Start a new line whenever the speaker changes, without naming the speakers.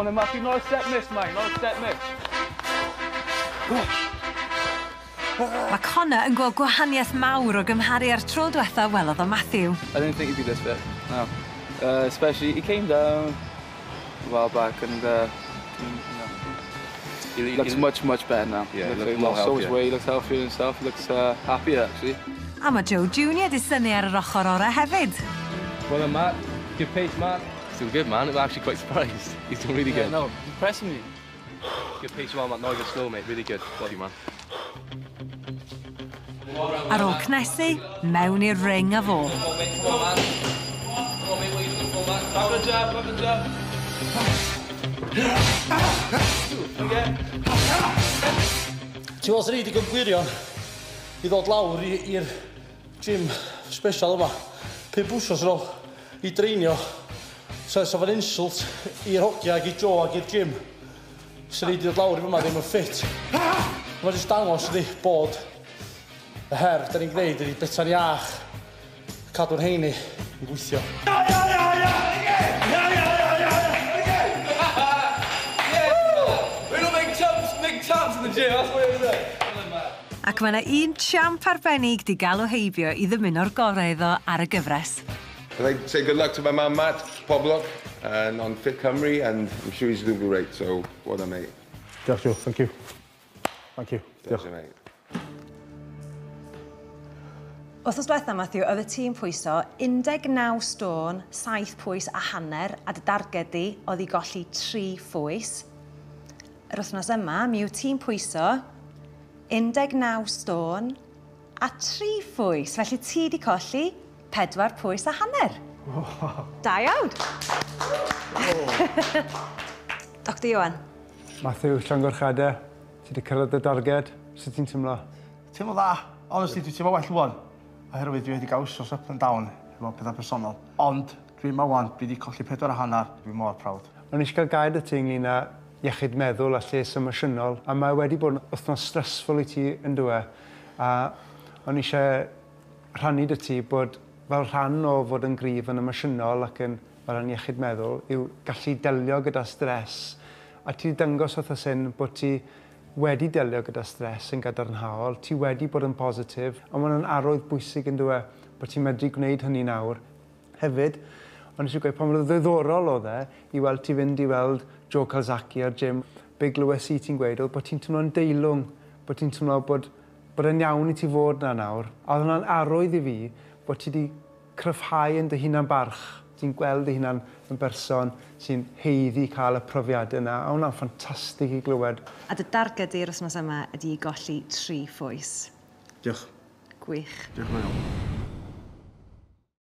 on then, Matthew. Not a step miss, mate. Not a step miss.
Mae Connor yn gweld gwahaniaeth mawr o gymharu ar tro diwetha welodd o Matthew.
I didn't think he'd be this fit, no. Especially, he came down a while back and, he looks much better now.
Yeah,
he lost so much weight, he looks healthier himself, he looks happier, actually.
A mae Joe Junior di syni ar yr ochr ora hefyd.
Well done, Matt. Good pace, Matt. He's doing good, man. I'm actually quite surprised. He's doing really good.
No, impressing me.
Good pace well, Matt. Not good slow, mate. Really good. Well done, man.
Ar ôl cnesu, mewn i'r ring a fo.
Ti'n weld sy'n rhaid i gymgwirio i ddod lawr i'r gym special yma. 5 wsos yn ôl i dreinio. So fan insult i'r hogia ag i Joe ag i'r gym. Sy'n rhaid i ddod lawr i fyma ddim yn ffit. Mae'n jyst dangos ydi bod y her da ni'n gwneud ydi beta'n iach cadw'r heini yn gweithio.
Ac mae yna un champ arbennig di galw heibio i ddymuno'r gorau iddo ar y gyfres.
I'd like to say good luck to my man Matt Poblock and on Fit Cymru, and I'm sure he's doing great, so well done, mate.
Diolch, Joe. Thank you. Thank you.
Diolch, mate.
Wrthos diwetha, Matthew, oedd y tîm pwyso 19 stôn, 7 pwys a hanner, a dy darged di oedd i golli 3 phwys. Yr wythnos yma, mi yw tîm pwyso 19 stôn a 3 phwys. Felly ti di colli 4 pwys a hanner. Da iawn! Dr Iwan.
Matthew, llongorchadau, ti wedi cyrraedd y darged. Sut ti'n tymlo?
Teimlo dda. Honestly, dwi'n teimlo well rwan. Oherwydd dwi wedi gael wsos up and down efo pethau personol. Ond dwi'n ma wan, dwi wedi colli 4 a hanner. Dwi'n mor prawd.
O'n eisiau cael gael y ti ynglyn â iechyd meddwl a lles emosiynol, a mae wedi bod yn wythnos stressful i ti yn dwe. A o'n eisiau rhannu dy ti bod fel rhan o fod yn gryf yn emosiynol ac yn rhan iechyd meddwl yw gallu delio gyda stres. A ti wedi dangos wrthos hyn bod ti wedi delio gyda stres yn gadarnhaol, ti wedi bod yn positif, a mae'n arwydd bwysig yn dwe bod ti'n medru gwneud hynny nawr. Hefyd, ond eisiau gweud, pan mae'n ddiddorol o dde, i weld ti fynd i weld Joe Calzacchi ar gym, be glywes i ti'n gweud, oedd bod ti'n teimlo'n deilwng, bod ti'n teimlo bod yn iawn i ti fod na nawr. A oedd hwnna'n arwydd i fi bod ti wedi cryfhau yn dy hunan barch. Ti'n gweld dy hunan yn berson sy'n heiddi cael y profiadau yna, a hwnna'n ffantastig i glywed.
A dy darged i'r wythnos yma ydy i golli 3 phwys.
Diolch.
Gwych.
Diolch yn fawr.